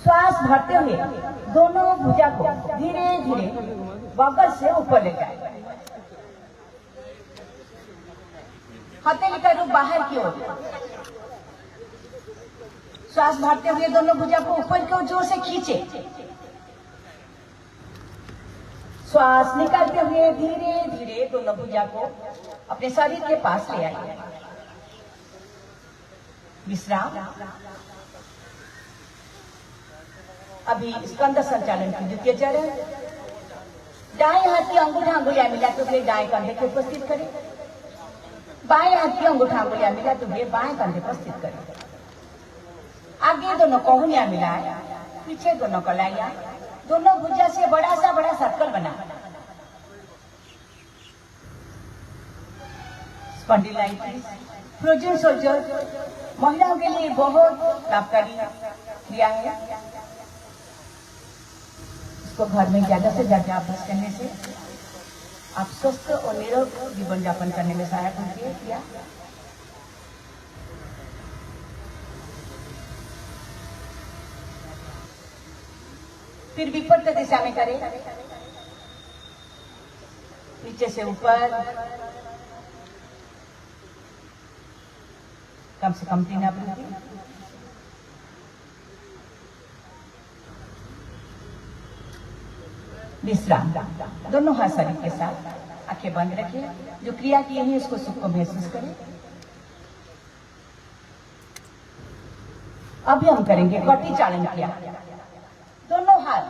श्वास भरते हुए दोनों भुजा को धीरे धीरे बगल से ऊपर ले जाए। हथेली का रूप बाहर की ओर। श्वास भरते हुए दोनों भुजा को ऊपर की ओर जोर से खींचे। श्वास निकालते हुए धीरे धीरे दोनों भुजा को अपने शरीर के पास ले आइए। विश्राम। अभी स्कंद संचालन की द्वितीय चरण। दाएं हाथ की अंगूठा अंगुलियां मिलाते हुए दाएं कंधे को उपस्थित करें। बाएं हाथ की अंगूठा अंगुलियां मिलाते हुए बाएं कंधे पर स्थित करें। आगे दोनों कोहनियां मिलाएं, पीछे दोनों कलाइयां, दोनों भुजा से बड़ा सर्कल बना। स्पॉन्डिलाइटिस, फ्रोजन सोल्जर महिलाओं के लिए बहुत लाभकारी क्रिया है। इसको घर में ज्यादा से ज्यादा अभ्यास करने से आप स्वस्थ और निरोग जीवन यापन करने में सहायक होती है। क्या फिर विपरीत दिशा में करें। नीचे से ऊपर कम से कम 3 आवृत्ति। विश्राम। दोनों हाथ शरीर के साथ आंखें बंद रखिए। जो क्रिया की है उसको सुख को महसूस करें। अभी हम करेंगे कटी चालन क्रिया। दोनों हाथ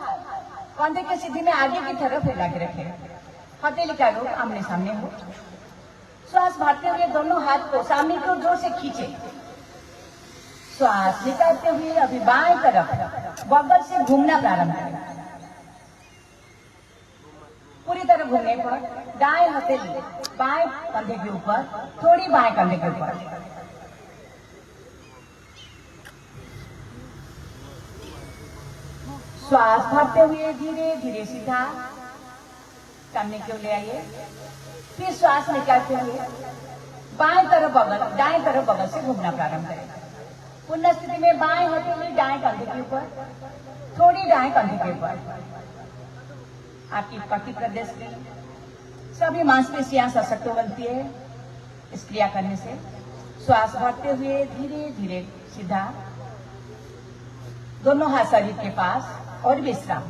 कंधे के सीधी में आगे की तरफ फैला के रखें। हथेली का रूप आमने सामने हो। श्वास भरते हुए दोनों हाथ को सामने की ओर जोर से खींचे। श्वास निकालते हुए अभी बाएं तरफ बगल से घूमना प्रारंभ करें। पूरी तरह घूमने पर दाएं हथेली बाएं कंधे के ऊपर, थोड़ी बाएं कंधे के ऊपर। श्वास भरते हुए धीरे धीरे सीधा सामने की ओर ले आइए। फिर श्वास निकालते हुए बाएं तरफ बगल, दाएं तरफ बगल से घूमना प्रारंभ करें। पुनः स्थिति में बाएं हथेली दाएं कंधे के ऊपर, थोड़ी दाएं कंधे के ऊपर। आपकी कटी प्रदेश की सभी मांसपेशियां सशक्त बनती है इस क्रिया करने से। श्वास भरते हुए धीरे धीरे सीधा दोनों हाथ शरीर के पास और विश्राम।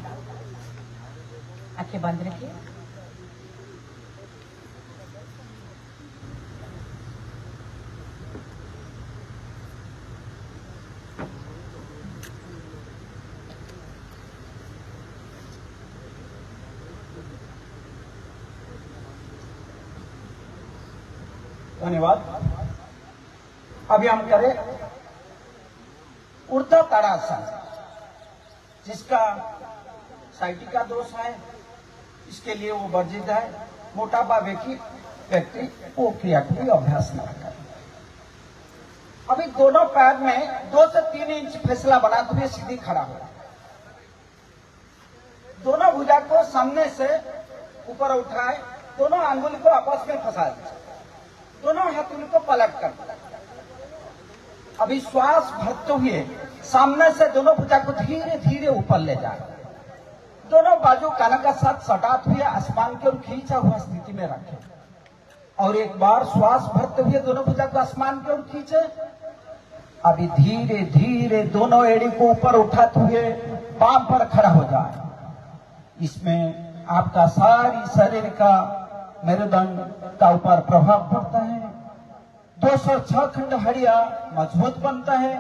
आंखें बंद रखिए। धन्यवाद। अभी हम करें ऊर्ध्व ताड़ासन, जिसका साइटिका दोष है, इसके लिए वो वर्जित है। मोटापा व्यक्ति वो क्रिया को भी अभ्यास न करें। अभी दोनों पैर में 2 से 3 इंच फैसला बनाते हुए सीधी खड़ा हो। दोनों भुजा को सामने से ऊपर उठाए, दोनों अंगुली को आपस में फंसा दीजिए, दोनों हाथों को पलट कर। अभी श्वास भरते हुए सामने से दोनों भुजा को धीरे धीरे ऊपर ले जाए। दोनों बाजू कान का साथ सटाते हुए आसमान की ओर खींचा हुआ स्थिति में रखें। और एक बार श्वास भरते हुए दोनों भुजा को आसमान की ओर खींचे। अभी धीरे धीरे दोनों एड़ी को ऊपर उठाते हुए पांव पर खड़ा हो जाए। इसमें आपका सारी शरीर का मेरुदंड का ऊपर प्रभाव पड़ता है। 206 खंड हड्डियां मजबूत बनता है।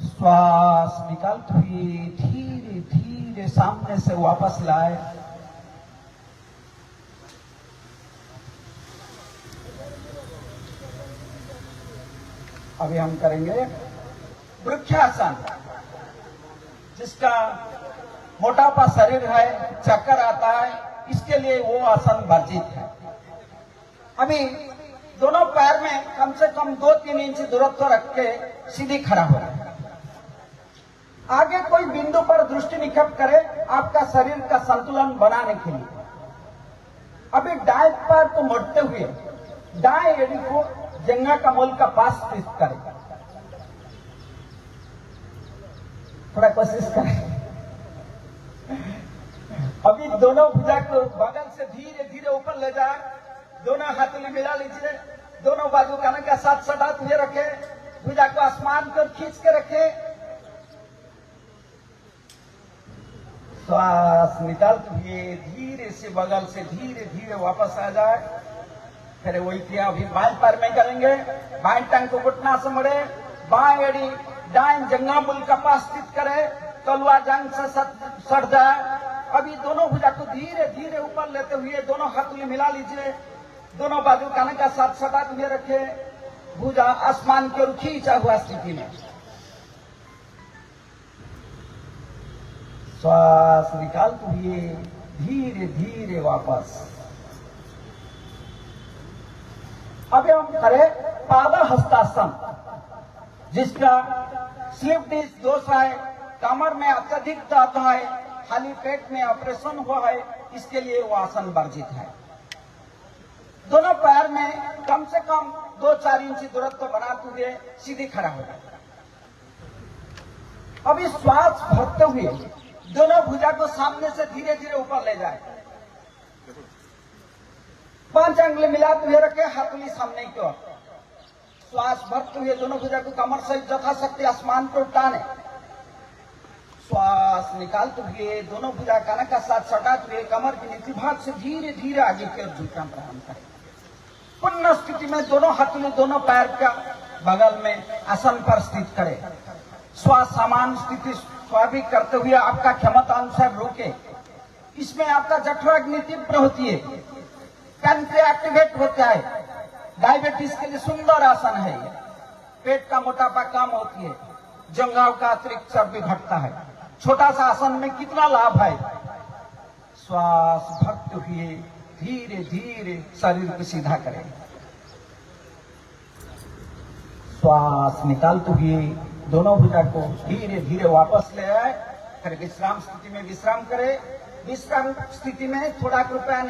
श्वास निकालते हुए धीरे धीरे सामने से वापस लाए। अभी हम करेंगे वृक्षासन, जिसका मोटापा शरीर है, चक्कर आता है, इसके लिए वो आसन वर्जित है। अभी दोनों पैर में कम से कम 2-3 इंच दूरत्व रख के सीधी खड़ा हो। आगे कोई बिंदु पर दृष्टि निक्षेप करे आपका शरीर का संतुलन बनाने के लिए। अभी दाएं पैर को मोड़ते हुए दाएं एड़ी को जंघा का मूल का पास स्थित करें। थोड़ा कोशिश करें। अभी दोनों भुजा को बगल से धीरे धीरे ऊपर ले जाए, दोनों हाथों मिला लीजिए, दोनों बाजू कान का साथ सटात हुए रखे, भुजा को आसमान पर खींच के रखे, श्वास निकालते हुए धीरे से बगल से धीरे धीरे वापस आ जाए। फिर वही क्रिया अभी बाएं पैर में करेंगे, बाएं टांग को घुटना से मरे, बाएं एड़ी दाएं जंघामूल का पास स्थित करे, तलवा जंग से सट जाए। अभी दोनों भुजा को धीरे धीरे ऊपर लेते हुए दोनों हाथ में मिला लीजिए, दोनों बाजू कान का साथ सटा हुए रखे, भुजा आसमान की ओर खींचा हुआ स्थिति में। श्वास निकालते हुए धीरे धीरे वापस। अब हम करें पाद हस्तासन, जिसका स्लिप डिस्क दोष है, कमर में अत्यधिक दर्द है, खाली पेट में ऑपरेशन हुआ है, इसके लिए वो आसन वर्जित है। दोनों पैर में कम से कम 2-4 इंच दूरत्व बनाते हुए सीधे खड़ा हो जाए। अभी श्वास भरते हुए दोनों भुजा को सामने से धीरे धीरे ऊपर ले जाए, 5 अंगुली मिलाते हुए रखे, हाथुली सामने की ओर। श्वास भरते हुए दोनों भुजा को कमर सहित यथाशक्ति आसमान को उठाने, श्वास निकालते हुए दोनों भुजा कान का साथ सटाते हुए कमर के नीचे भाग से धीरे धीरे आगे की ओर झुकना प्रारंभ करें। पुनः स्थिति में दोनों हाथों दोनों पैर का बगल में आसन पर स्थित करें। श्वास समान स्थिति स्वाभाविक करते हुए आपका क्षमता अनुसार रोके। इसमें आपका जठराग्नि तीव्र होती है, पैंक्रिया एक्टिवेट होता है, डायबिटीज के लिए सुंदर आसन है। पेट का मोटापा कम होती है, जंघाओं का अतिरिक्त चर्बी घटता है। छोटा सा आसन में कितना लाभ है। श्वास भरते हुए धीरे धीरे शरीर को सीधा करें, श्वास निकालते हुए दोनों भुजा को धीरे धीरे वापस ले आए। फिर विश्राम स्थिति में विश्राम करें। विश्राम स्थिति में थोड़ा कृपया